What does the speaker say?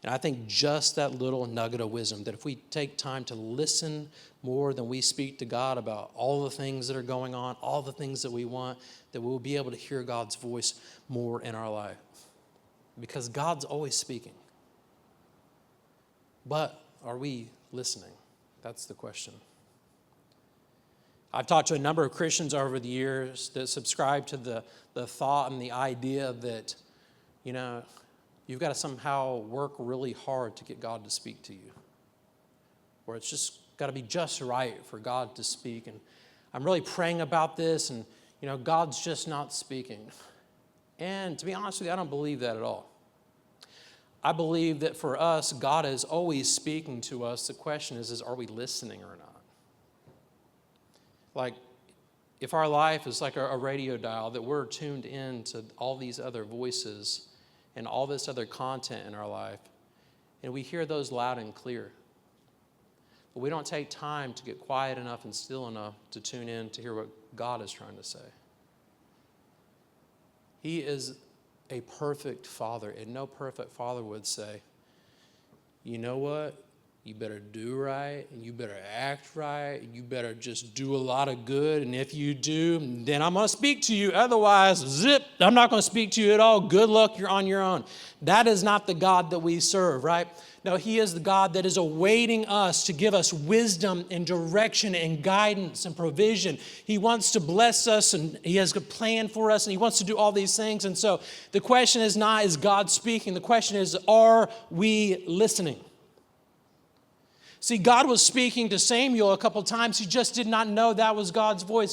And I think just that little nugget of wisdom, that if we take time to listen more than we speak to God about all the things that are going on, all the things that we want, that we'll be able to hear God's voice more in our life. Because God's always speaking. But are we listening? That's the question. I've talked to a number of Christians over the years that subscribe to the thought and the idea that, you've got to somehow work really hard to get God to speak to you. Or it's just got to be just right for God to speak. And I'm really praying about this, and, God's just not speaking. And to be honest with you, I don't believe that at all. I believe that for us, God is always speaking to us. The question is are we listening or not? Like, if our life is like a radio dial, that we're tuned in to all these other voices and all this other content in our life, and we hear those loud and clear, but we don't take time to get quiet enough and still enough to tune in to hear what God is trying to say. He is a perfect father, and no perfect father would say, you know what? You better do right, and you better act right, and you better just do a lot of good, and if you do, then I'm going to speak to you. Otherwise, zip, I'm not going to speak to you at all. Good luck, you're on your own. That is not the God that we serve, right? No, He is the God that is awaiting us to give us wisdom and direction and guidance and provision. He wants to bless us, and He has a plan for us, and He wants to do all these things. And so the question is not, is God speaking? The question is, are we listening? See, God was speaking to Samuel a couple times. He just did not know that was God's voice.